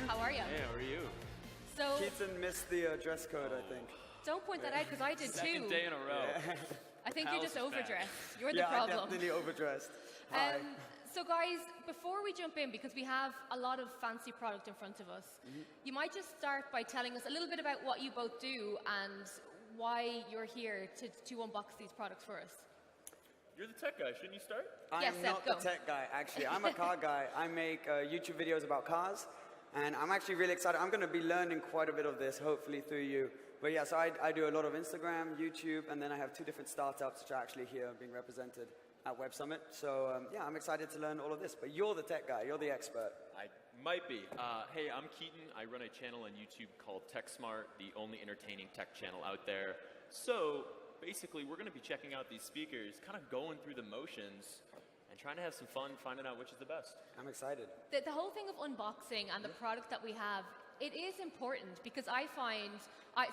How are you? Hey, how are you? So Keaton missed the dress code, I think. don't point that out because I did Second too. day in a row. I think you House just is back. overdressed. You're the Yeah, I problem. definitely overdressed. Hi. So guys, before we jump in, because we have a lot of fancy product in front of us, you might just start by telling us a little bit about what you both do and why you're here to unbox these products for us. You're the tech guy, shouldn't you start? I Yes, am Seb, not go. the tech guy, actually. I'm a car guy. I make YouTube videos about cars, and I'm actually really excited. I'm going to be learning quite a bit of this, hopefully, through you. But yeah, so I do a lot of Instagram, YouTube, and then I have 2 different startups which are actually here being represented at Web Summit. So yeah, I'm excited to learn all of this. But you're the tech guy. You're the expert. I might be. Hey, I'm Keaton. I run a channel on YouTube called TechSmart, the only entertaining tech channel out there. So basically, we're going to be checking out these speakers, kind of going through the motions, and trying to have some fun finding out which is the best. I'm excited. The whole thing of unboxing and the product that we have, it is important because I find,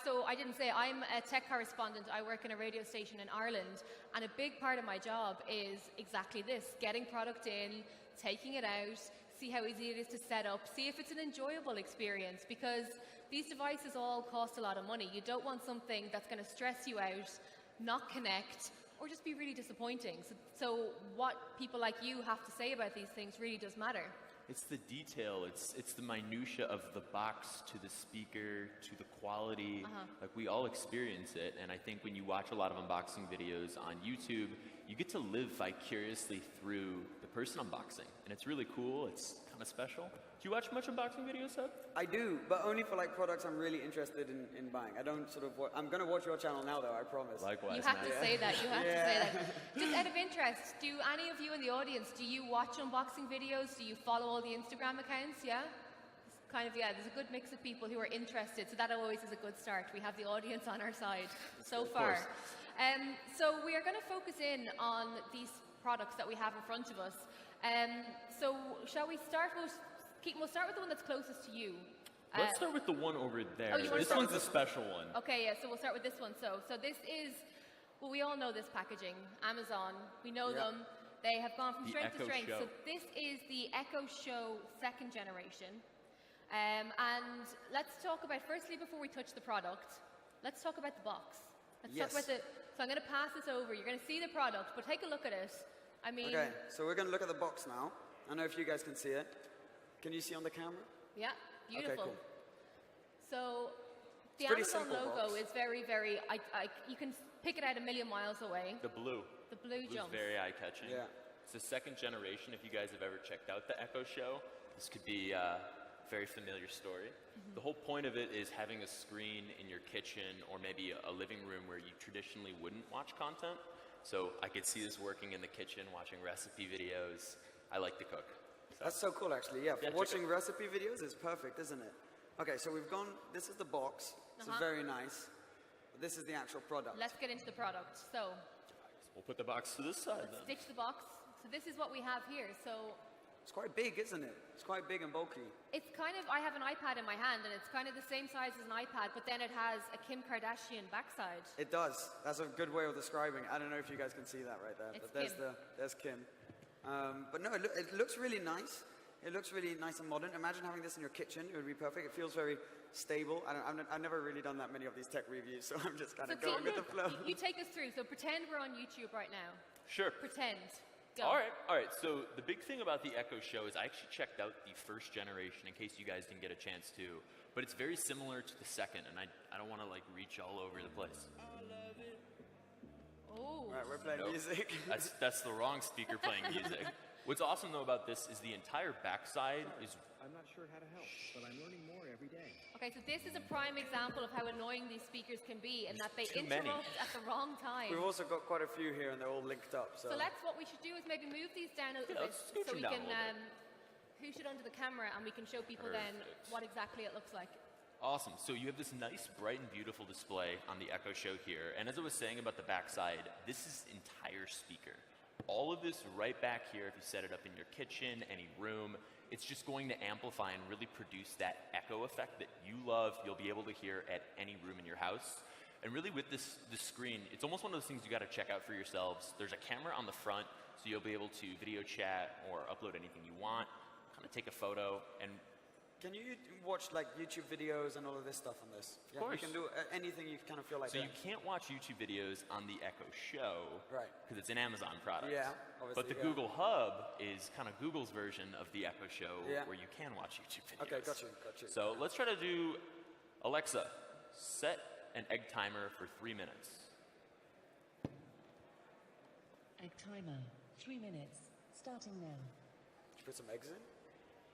so I didn't say, I'm a tech correspondent. I work in a radio station in Ireland, and a big part of my job is exactly this, getting product in, taking it out, see how easy it is to set up, see if it's an enjoyable experience, because these devices all cost a lot of money. You don't want something that's going to stress you out, not connect, or just be really disappointing. So what people like you have to say about these things really does matter. It's the detail, it's the minutia of the box to the speaker, to the quality. Like, we all experience it, and I think when you watch a lot of unboxing videos on YouTube, you get to live vicariously through the person unboxing, and it's really cool, it's kind of special. Do you watch much unboxing videos, Seb? I do, but only for like products I'm really interested in buying. I don't sort of. I'm going to watch your channel now, though. I promise. Likewise, You have man. to say that. You have to say that. Just out of interest, do any of you in the audience, do you watch unboxing videos? Do you follow all the Instagram accounts? Yeah? It's kind of, yeah, there's a good mix of people who are interested, so that always is a good start. We have the audience on our side so far. So we are going to focus in on these products that we have in front of us. So shall we start with, Keaton, we'll start with the one that's closest to you. Let's start with the one over there. Oh, you wanna This start one's with a special one. Okay, yeah, so we'll start with this one. So this is, well, we all know this packaging, Amazon. We know them. They have gone from The strength to Echo strength. Show. So this is the Echo Show 2nd generation. And let's talk about, firstly, before we touch the product, let's talk about the box. Let's talk about so I'm going to pass this over. You're going to see the product, but take a look at it. I mean... Okay, so we're going to look at the box now. I don't know if you guys can see it. Can you see on the camera? Yeah, beautiful. Okay, cool. So the pretty Amazon simple logo box. is very, very, you can pick it out a million miles away. The blue. The blue Blue's jumps. very eye-catching. Yeah. It's the 2nd generation. If you guys have ever checked out the Echo Show, this could be a very familiar story. The whole point of it is having a screen in your kitchen or maybe a living room where you traditionally wouldn't watch content. So I could see this working in the kitchen, watching recipe videos. I like to cook. That's so cool, actually. Yeah, for check watching recipe videos, it's perfect, isn't it? Okay, so we've gone. This is the box. It's very nice. This is the actual product. Let's get into the product. So We'll put the box to this side let's then. stitch the box. So this is what we have here. So It's quite big, isn't it? It's quite big and bulky. it's kind of, I have an iPad in my hand, and it's kind of the same size as an iPad, but then it has a Kim Kardashian backside. It does. That's a good way of describing it. I don't know if you guys can see that right there, It's but there's Kim. But no, it looks really nice. It looks really nice and modern. Imagine having this in your kitchen. It would be perfect. It feels very stable. I've never really done that many of these tech reviews, so I'm just kind of going with the flow. You take us through. So pretend we're on YouTube right now. Sure. Pretend. Go. All right. So the big thing about the Echo Show is I actually checked out the 1st generation in case you guys didn't get a chance to. But it's very similar to the 2nd, and I don't want to like reach all over the place. Oh. Right, we're playing music. That's the wrong speaker playing music. What's awesome though about this is the entire backside is. I'm not sure how to help, but I'm learning more every day. Okay, so this is a prime example of how annoying these speakers can be, and that they too many. interrupt at the wrong time. We've also got quite a few here, and they're all linked up. So, So what we should do is maybe move these down a little bit let's scooch so them we down can a little push it onto the camera and we can show people then Perfect. what exactly it looks like. Awesome. So you have this nice, bright and beautiful display on the Echo Show here. And as I was saying about the backside, this is entire speaker. All of this right back here, if you set it up in your kitchen, any room, it's just going to amplify and really produce that echo effect that you love. You'll be able to hear at any room in your house. And really with this screen, it's almost one of those things you got to check out for yourselves. There's a camera on the front, so you'll be able to video chat or upload anything you want, kind of take a photo, and Can you watch like YouTube videos and all of this stuff on this? Of course. You can do anything you kind of feel like So that. you can't watch YouTube videos on the Echo Show, Right. Because it's an Amazon product. Yeah, obviously, But the yeah. Google Hub is kind of Google's version of the Echo Show, Yeah. where you can watch YouTube videos. Okay, got you. So let's try to do Alexa, set an egg timer for 3 minutes. Egg timer, 3 minutes, starting now. Did you put some eggs in?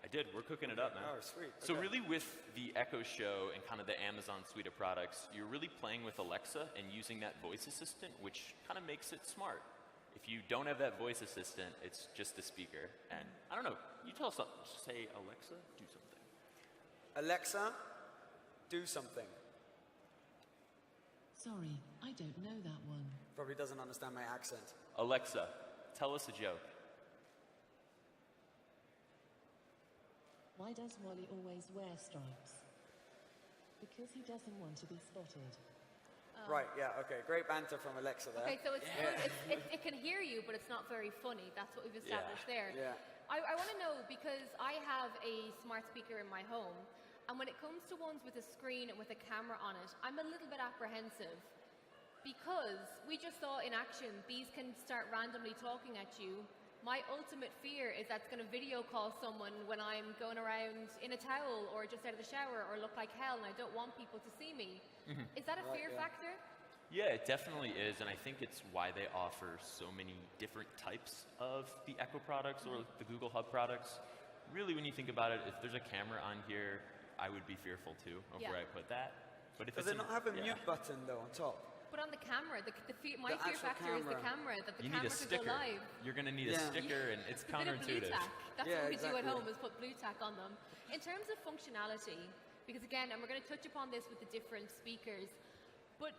I did. We're cooking it up, man. Oh, sweet. So Okay. really with the Echo Show and kind of the Amazon suite of products, you're really playing with Alexa and using that voice assistant, which kind of makes it smart. If you don't have that voice assistant, it's just the speaker. And I don't know, you tell us something. Just say, Alexa, do something. Alexa, do something. Sorry, I don't know that one. Probably doesn't understand my accent. Alexa, tell us a joke. Why does Wally always wear stripes? Because he doesn't want to be spotted. Right, yeah, okay. Great banter from Alexa there. Okay, so it's good. It can hear you, but it's not very funny. That's what we've established there. Yeah. I want to know, because I have a smart speaker in my home, and when it comes to ones with a screen and with a camera on it, I'm a little bit apprehensive, because we just saw in action these can start randomly talking at you. My ultimate fear is that's going to video call someone when I'm going around in a towel or just out of the shower or look like hell, and I don't want people to see me. Is that a fear factor? Yeah, it definitely is, and I think it's why they offer so many different types of the Echo products or the Google Hub products. Really, when you think about it, if there's a camera on here, I would be fearful too of where I put that. But if Does it's it not have a mute button though on top? But on the camera, my The fear actual factor is the camera. camera, that the you need camera a could go sticker. live. You're going to need a Yeah. sticker, and it's It's a bit of blue counterintuitive. tack. That's Yeah, what we do at exactly. home, is put blue tack on them. In terms of functionality, because again, and we're going to touch upon this with the different speakers, but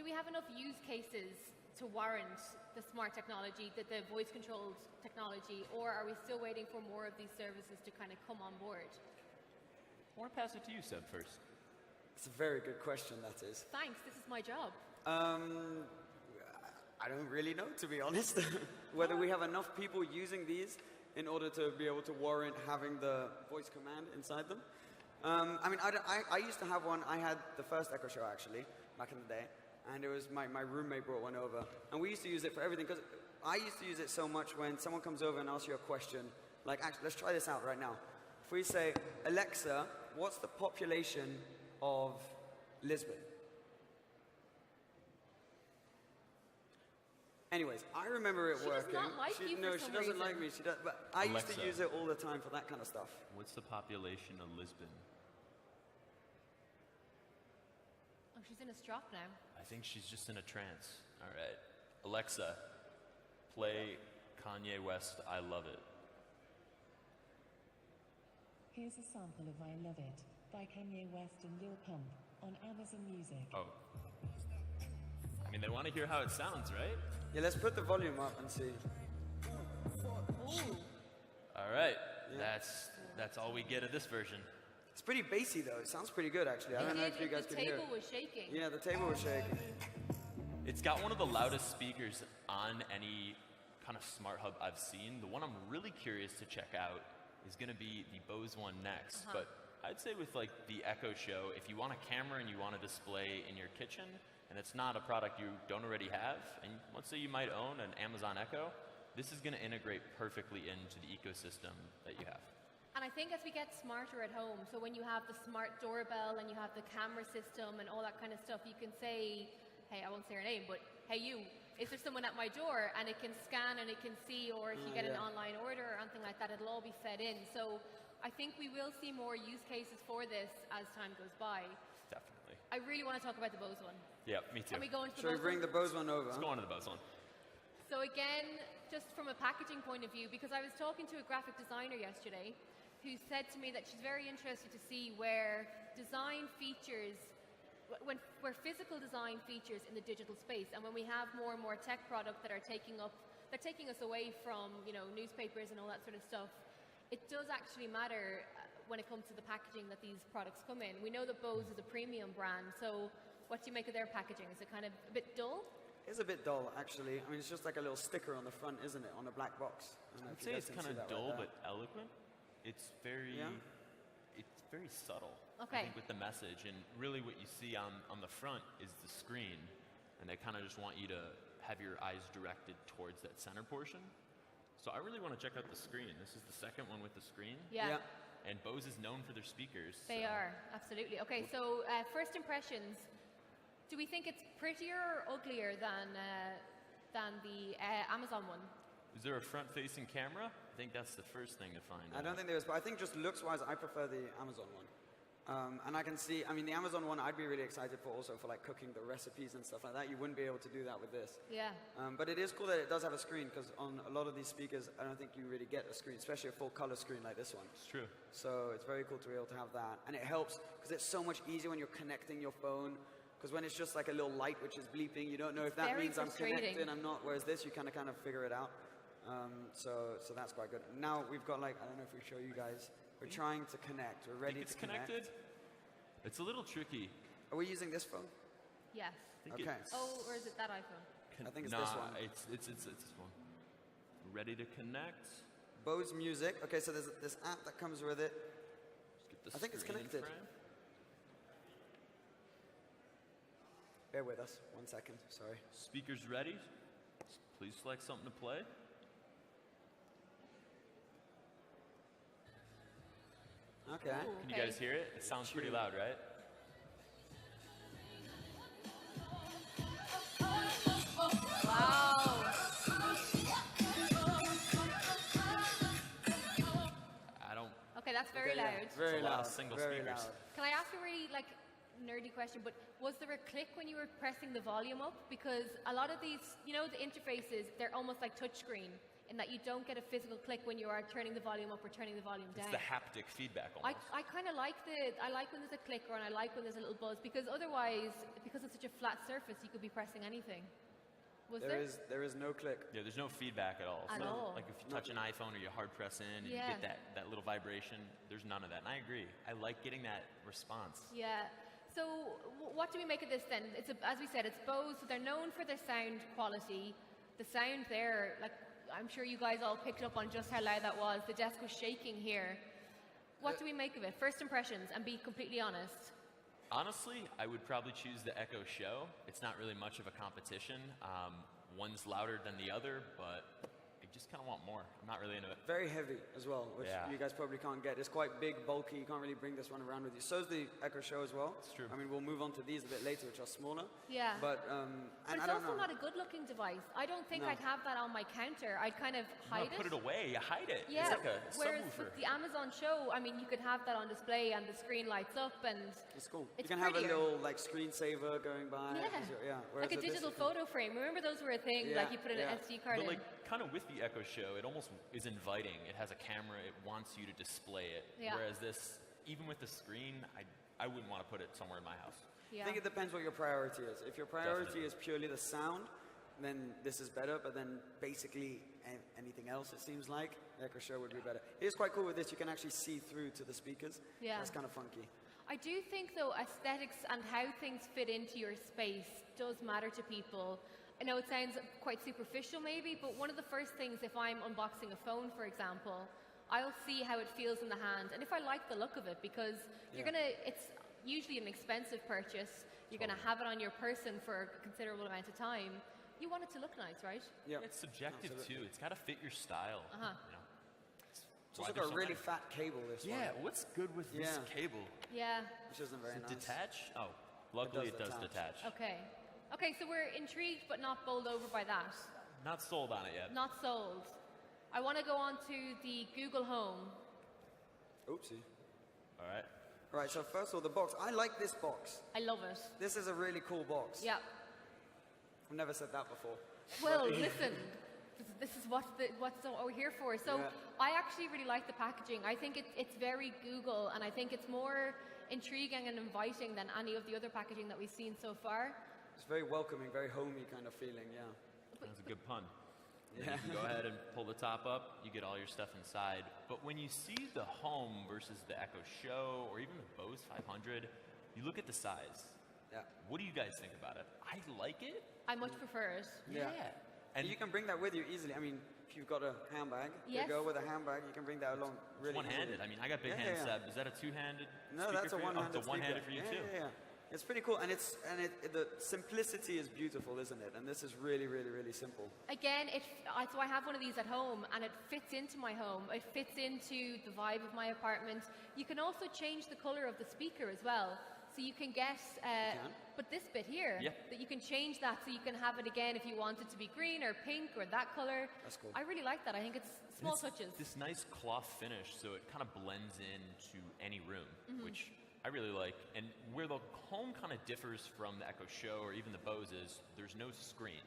do we have enough use cases to warrant the smart technology, the voice-controlled technology, or are we still waiting for more of these services to kind of come on board? I want to pass it to you, Seb, first. It's a very good question, that is. Thanks, this is my job. I don't really know, to be honest, whether we have enough people using these in order to be able to warrant having the voice command inside them. I mean, I used to have one. I had the first Echo Show, actually, back in the day, and it was my roommate brought one over. And we used to use it for everything, because I used to use it so much when someone comes over and asks you a question, like, actually, let's try this out right now. If we say, Alexa, what's the population of Lisbon? Anyways, I remember it She does working. not like you for No, some she doesn't like reason. me. She does, but I used to Alexa. use it all the time for that kind of stuff. What's the population of Lisbon? Oh, she's in a strop now. I think she's just in a trance. All right. Alexa, play Kanye West, I Love It. Here's a sample of I Love It by Kanye West and Lil Pump on Amazon Music. Oh. I mean, they want to hear how it sounds, right? Yeah, let's put the volume up and see. Ooh. All right. That's all we get of this version. It's pretty bassy though. It sounds pretty good actually. I don't know if you guys the can hear table it. was shaking. Yeah, the table was shaking. It's got one of the loudest speakers on any kind of smart hub I've seen. The one I'm really curious to check out is going to be the Bose one next. But I'd say with like the Echo Show, if you want a camera and you want to display in your kitchen, and it's not a product you don't already have, and let's say you might own an Amazon Echo, this is going to integrate perfectly into the ecosystem that you have. And I think as we get smarter at home, so when you have the smart doorbell and you have the camera system and all that kind of stuff, you can say, hey, I won't say her name, but hey you, is there someone at my door? And it can scan and it can see, or if you get an online order or anything like that, it'll all be fed in. So I think we will see more use cases for this as time goes by. Definitely. I really want to talk about the Bose one. Yeah, me too. Can we go into the Should we Bose bring one? the Bose one over? Let's go on to the Bose one. So again, just from a packaging point of view, because I was talking to a graphic designer yesterday who said to me that she's very interested to see where design features, where physical design features in the digital space, and when we have more and more tech products that are taking us away from, you know, newspapers and all that sort of stuff, it does actually matter when it comes to the packaging that these products come in. We know that Bose is a premium brand, so what do you make of their packaging? Is it kind of a bit dull? It's a bit dull actually. I mean, it's just like a little sticker on the front, isn't it? On a black box. I don't know I'd if say you it's guys can kind see of that right dull there. but eloquent. It's very, Yeah? very subtle. Okay. I think with the message, and really what you see on the front is the screen, and they kind of just want you to have your eyes directed towards that center portion. So I really want to check out the screen. This is the second one with the screen. Yeah. And Bose is known for their speakers. They are, absolutely. Okay, so first impressions. Do we think it's prettier or uglier than the Amazon one? Is there a front-facing camera? I think that's the first thing to find I don't think there is, but I think just looks-wise, I prefer the Amazon one. And I can see, I mean, the Amazon one, I'd be really excited for also for like cooking the recipes and stuff like that. You wouldn't be able to do that with this. Yeah. But it is cool that it does have a screen, because on a lot of these speakers, I don't think you really get a screen, especially a full color screen like this one. It's true. So it's very cool to be able to have that. And it helps, because it's so much easier when you're connecting your phone, because when it's just like a little light which is bleeping, you don't know if that very means I'm frustrating. connected, I'm not, whereas this, you kind of figure it out. So that's quite good. Now we've got like, I don't know if we show you guys, we're trying to connect, we're ready It's to connect. connected. It's a little tricky. Are we using this phone? Yes. think Okay. Oh, or is it that iPhone? I think it's nah, this one. It's this one. Ready to connect. Bose Music. Okay, so there's this app that comes with it. Let's get the I think it's screen in connected. frame. Bear with us 1 second, sorry. Speakers ready. Please select something to play. Okay. Ooh. Can you Okay. guys hear it? It sounds pretty loud, right? Wow. I don't. Okay, that's very Okay, yeah, loud. Very It's a lot loud. of single very speakers. loud. Can I ask a really nerdy question? But was there a click when you were pressing the volume up? Because a lot of these, the interfaces, they're almost like touchscreen in that you don't get a physical click when you are turning the volume up or turning the volume It's down. the haptic feedback almost. I kind of like when there's a clicker, and I like when there's a little buzz, because otherwise, because it's such a flat surface, you could be pressing anything. Was there? There is no click. Yeah, there's no feedback at all. At So, all. like if you touch an iPhone or you hard press in and you Yeah. get that little vibration, there's none of that. And I agree. I like getting that response. Yeah. So what do we make of this then? As we said, it's Bose. So they're known for their sound quality. The sound there, I'm sure you guys all picked up on just how loud that was. The desk was shaking here. What do we make of it? First impressions, and be completely honest. Honestly, I would probably choose the Echo Show. It's not really much of a competition. One's louder than the other, but I just kind of want more. I'm not really into it. Very heavy as well, which Yeah. you guys probably can't get. It's quite big, bulky. You can't really bring this one around with you. So's the Echo Show as well. It's true. I mean, we'll move on to these a bit later, which are smaller. Yeah. But But and it's I don't also know. not a good-looking device. I don't think No. I'd have that on my counter. I'd kind of hide Put it away. You hide it. Yeah, It's like a whereas subwoofer. with the Amazon Show, I mean, you could have that on display and the screen lights up, and It's cool. it's you can have a prettier. little screensaver going by. yeah, Whereas like a with this, digital you can- photo frame. Remember those were a thing, Yeah, like you put an yeah. SD card But in. kind of with the Echo Show, it almost is inviting. It has a camera. It wants you to display it. Yeah. Whereas this, even with the screen, I wouldn't want to put it somewhere in my house. Yeah. I think it depends what your priority is. If your priority Definitely. is purely the sound, then this is better. But then basically anything else, it seems like, the Echo Show would be better. It is quite cool with this. You can actually see through to the speakers. Yeah. That's kind of funky. I do think, though, aesthetics and how things fit into your space does matter to people. I know it sounds quite superficial, maybe, but one of the first things, if I'm unboxing a phone, for example, I'll see how it feels in the hand, and if I like the look of it, because it's usually an expensive purchase. You're going to have it on your person for a considerable amount of time. You want it to look nice, right? Yeah. It's subjective Absolutely. too. It's got to fit your style. Uh-huh. It's also got a really fat cable, this one. Yeah. What's good with this Yeah. cable? Yeah. Which isn't very nice. Detach? Oh, luckily it does detach. Okay. Okay, so we're intrigued but not bowled over by that. Not sold on it yet. Not sold. I want to go on to the Google Home. Oopsie. All right. All right, so first of all, the box. I like this box. I love it. This is a really cool box. Yeah. I've never said that before. Well, listen, this is what we're here for. So Yeah. I actually really like the packaging. I think it's very Google, and I think it's more intriguing and inviting than any of the other packaging that we've seen so far. It's very welcoming, very homey kind of feeling, yeah. That's a good pun. And then you can go ahead and pull the top up. You get all your stuff inside. But when you see the Home versus the Echo Show or even the Bose 500, you look at the size. Yeah. What do you guys think about it? I like it. I much prefer it. Yeah. And you can bring that with you easily. I mean, if you've got a handbag, Yes. you go with a handbag, you can bring that along really one-handed. easily. I mean, I got big Yeah, hands. yeah, Seb. Is that a two-handed? No, speaker that's a for you? one-handed Oh, it's a one-handed speaker. for you yeah, too. Yeah. It's pretty cool, and the simplicity is beautiful, isn't it? And this is really, really, really simple. Again, so I have one of these at home, and it fits into my home. It fits into the vibe of my apartment. You can also change the color of the speaker as well. So you can get, but this bit here, Yeah. that you can change that so you can have it again if you want it to be green or pink or that color. That's cool. I really like that. I think it's small It's touches. This nice cloth finish, so it kind of blends into any room, Mm-hmm. which I really like. And where the home kind of differs from the Echo Show or even the Bose is there's no screen.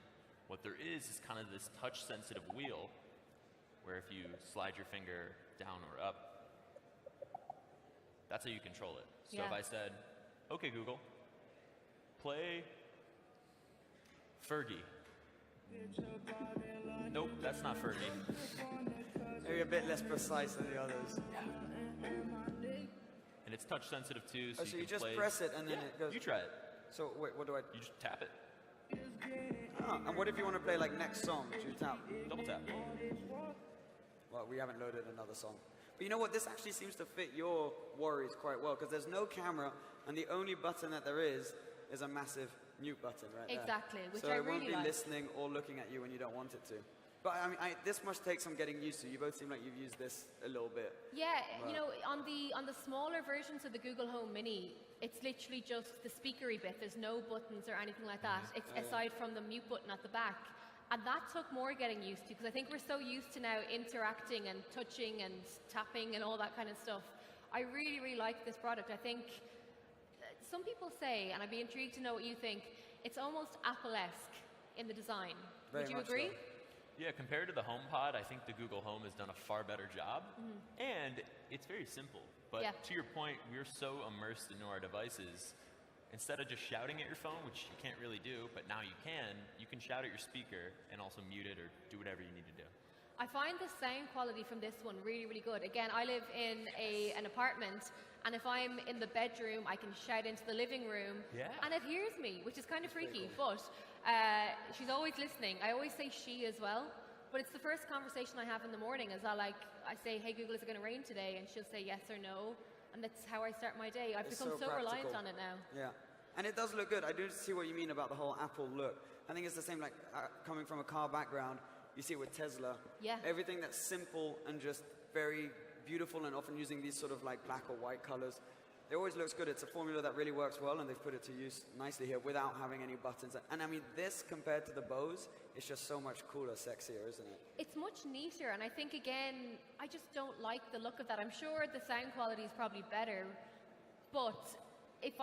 What there is kind of this touch-sensitive wheel where if you slide your finger down or up, that's how you control it. So if Yeah. I said, okay, Google, play Fergie. Nope, that's not Fergie. Maybe a bit less precise than the others. And it's touch sensitive too, so, Oh, so you you can just play. press it and then Yeah, it goes. You try it. So wait, what do I? You just tap it. Oh, and what if you want to play like next song? Do you tap? Double tap. Well, we haven't loaded another song. But you know what? This actually seems to fit your worries quite well because there's no camera, and the only button that there is a massive mute button right there. Exactly, which so I it won't really be like. listening or looking at you when you don't want it to. But I mean, this must take some getting used to. You both seem like you've used this a little bit. Yeah, you know, on the smaller versions of the Google Home Mini, it's literally just the speakery bit. There's no buttons or anything like that. It's aside from the mute button at the back. And that took more getting used to because I think we're so used to now interacting and touching and tapping and all that kind of stuff. I really, really like this product. I think some people say, and I'd be intrigued to know what you think, it's almost Apple-esque in the design. Very Would you much agree? so. Yeah, compared to the HomePod, I think the Google Home has done a far better job. And it's very simple. But Yeah. to your point, we're so immersed into our devices. Instead of just shouting at your phone, which you can't really do, but now you can shout at your speaker and also mute it or do whatever you need to do. I find the sound quality from this one really, really good. Again, I live in an apartment, and if I'm in the bedroom, I can shout into the living room, Yeah. and it hears me, which is kind of freaky, but she's always listening. I always say she as well, but it's the first conversation I have in the morning is I say, hey Google, is it going to rain today? And she'll say yes or no, and that's how I start my day. I've It's become so reliant practical. on it now. Yeah, and it does look good. I do see what you mean about the whole Apple look. I think it's the same like coming from a car background. You see it with Tesla. Yeah. Everything that's simple and just very beautiful and often using these sort of like black or white colors. It always looks good. It's a formula that really works well and they've put it to use nicely here without having any buttons. And I mean, this compared to the Bose, it's just so much cooler, sexier, isn't it? It's much neater, and I think again, I just don't like the look of that. I'm sure the sound quality is probably better, but if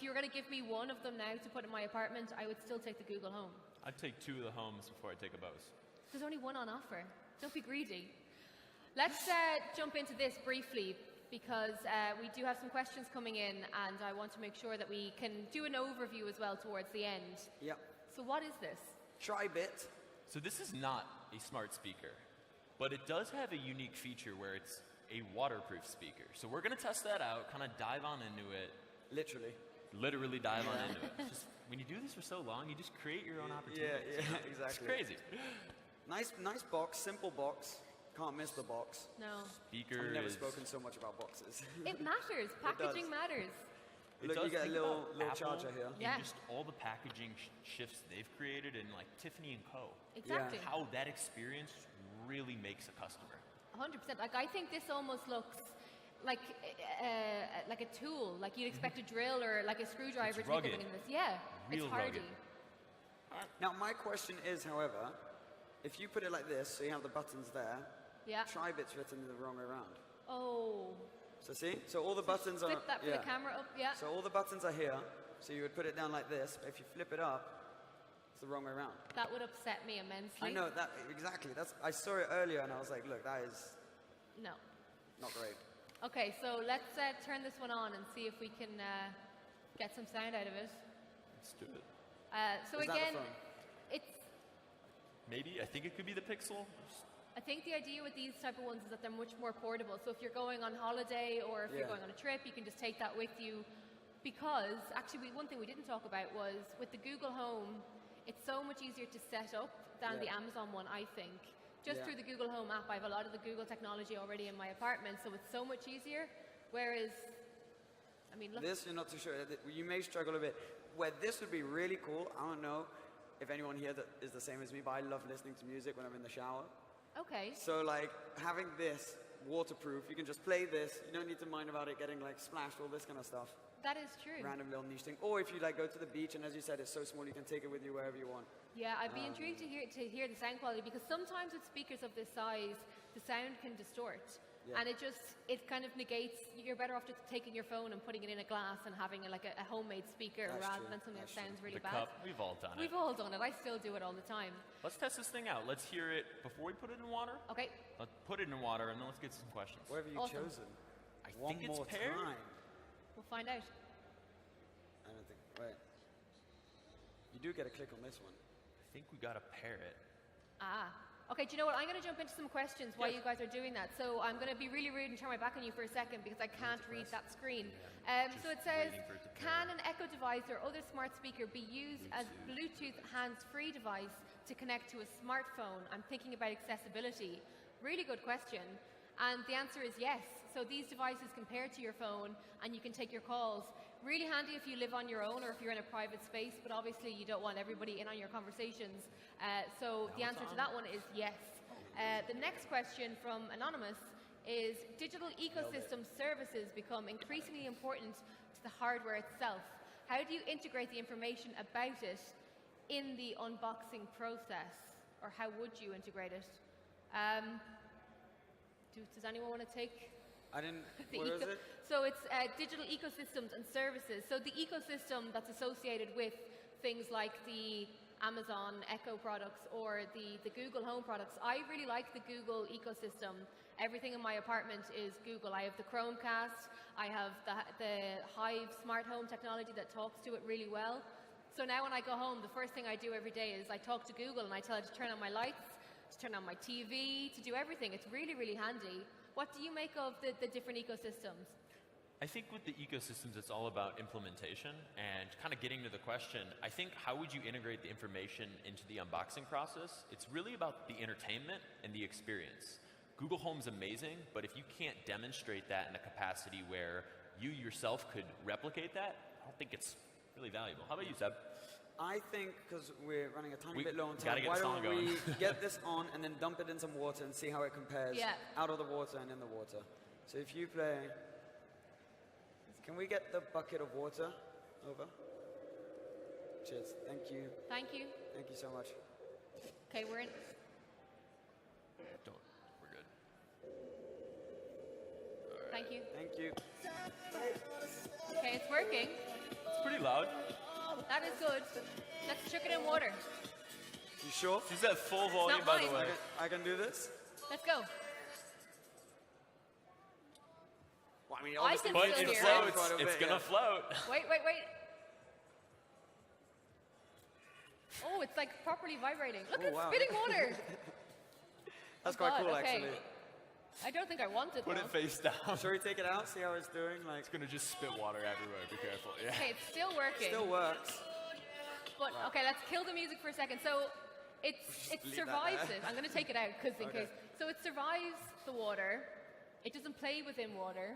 you were going to give me one of them now to put in my apartment, I would still take the Google Home. I'd take 2 of the Homes before I take a Bose. There's only one on offer. Don't be greedy. Let's jump into this briefly because we do have some questions coming in, and I want to make sure that we can do an overview as well towards the end. Yep. So what is this? Tribit. So this is not a smart speaker, but it does have a unique feature where it's a waterproof speaker. So we're going to test that out, kind of dive on into it. Literally dive on into it. Just, when you do this for so long, you just create your own opportunities. Yeah, It's exactly. crazy. Nice box, simple box. Can't miss the box. No. Speaker I've never is... spoken so much about boxes. It matters. Packaging matters. It Look, does. you get a Think little about Apple charger here. and Yeah. just all the packaging shifts they've created and like Tiffany & Co. Exactly. How that experience really makes a customer. 100%. Like I think this almost looks like a tool. Like you'd expect a drill or like a screwdriver It's to be rugged. going in this. Yeah. Real it's hardy. rugged. Now, my question is, however, if you put it like this, so you have the buttons there, Yeah. Tribit's written the wrong way around. Oh. So see? So all the buttons are... Flip that for the camera up. Yeah. So all the buttons are here, so you would put it down like this, but if you flip it up, it's the wrong way around. That would upset me immensely. I know, that exactly. I saw it earlier and I was like, look, that is No. not great. Okay, so let's turn this one on and see if we can get some sound out of it. Let's do it. So Is that the again, phone? it's. Maybe. I think it could be the Pixel. I think the idea with these type of ones is that they're much more portable. So if you're going on holiday or if you're Yeah. going on a trip, you can just take that with you. Because actually, one thing we didn't talk about was with the Google Home, It's so much easier to set up than the Amazon one, I think. Just through the Google Home app, I have a lot of the Google technology already in my apartment, so it's so much easier. Whereas, I mean, look. This, you're not too sure. You may struggle a bit. Where this would be really cool, I don't know if anyone here that is the same as me, but I love listening to music when I'm in the shower. Okay. So like having this waterproof, you can just play this. You don't need to mind about it getting like splashed, all this kind of stuff. That is true. Random little niche thing. Or if you like go to the beach and as you said, it's so small, you can take it with you wherever you want. Yeah, I'd be intrigued to hear the sound quality, because sometimes with speakers of this size, the sound can distort. Yeah. And it kind of negates, you're better off just taking your phone and putting it in a glass and having a homemade speaker rather than something that sounds really bad. Cup, we've all done it. We've all done it. I still do it all the time. Let's test this thing out. Let's hear it before we put it in water. Okay. Let's put it in water and then let's get some questions. What have you chosen? I One think it's more paired. time. We'll find out. I don't think. Wait. You do get a click on this one. I think we gotta pair it. Okay, do you know what? I'm going to jump into some questions while you guys are doing that. So I'm going to be really rude and turn my back on you for a second because I can't read that screen. So it says, can an Echo device or other smart speaker be used as Bluetooth hands-free device to connect to a smartphone? I'm thinking about accessibility. Really good question. And the answer is yes. So these devices can pair to your phone and you can take your calls. Really handy if you live on your own or if you're in a private space, but obviously you don't want everybody in on your conversations. So the answer to that one is yes. The next question from Anonymous is, digital ecosystem services become increasingly important to the hardware itself. How do you integrate the information about it in the unboxing process? Or how would you integrate it? Does anyone want to take? I didn't. What is it? So it's digital ecosystems and services. So the ecosystem that's associated with things like the Amazon Echo products or the Google Home products. I really like the Google ecosystem. Everything in my apartment is Google. I have the Chromecast. I have the Hive smart home technology that talks to it really well. So now when I go home, the first thing I do every day is I talk to Google and I tell it to turn on my lights, to turn on my TV, to do everything. It's really, really handy. What do you make of the different ecosystems? I think with the ecosystems, it's all about implementation and kind of getting to the question. I think how would you integrate the information into the unboxing process? It's really about the entertainment and the experience. Google Home's amazing, but if you can't demonstrate that in a capacity where you yourself could replicate that, I don't think it's really valuable. How about you, Seb? I think, because we're running a tiny bit low on time, gotta get why the song don't we going. get this on and then dump it in some water and see how it compares out of the water and in the water. So if you play, can we get the bucket of water over? Cheers. Thank you. Thank you. Thank you so much. Okay, we're in. We're good. Thank you. Thank you. Okay, it's working. It's pretty loud. That is good. Let's chuck it in water. You sure? She's at full volume, not by the mine. way. I can do this? Let's go. Well, I mean, I can But still it hear floats. Quite a It's bit, gonna float. Wait. Oh, it's like properly vibrating. Look at it wow. spitting water. That's Oh, quite God, cool, okay. actually. I don't think I want it. Put though. it face down. Shall we take it out, see how it's doing? Like, It's gonna just spit water everywhere. Be careful. Yeah. Okay, it's still working. still works. But okay, let's kill the music for a second. So it leave that survives there. it. I'm going to take it out because in Okay. case. So it survives the water. It doesn't play within water.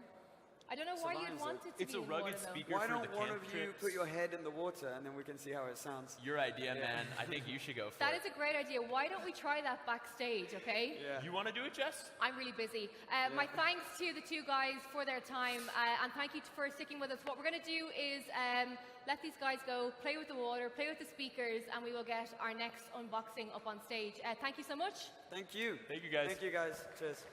I don't know why you'd Survives want it. it to It's be a in water, rugged though. speaker Why for don't the one camp of you trips. put your head in the water and then we can see how it sounds? Your idea, man. I think you should go for That it. is a great idea. Why don't we try that backstage, okay? Yeah. You want to do it, Jess? I'm really busy. My thanks to the two guys for their time, and thank you for sticking with us. What we're going to do is let these guys go, play with the water, play with the speakers, and we will get our next unboxing up on stage. Thank you so much. Thank you. Thank you, guys. Thank you, guys. Cheers.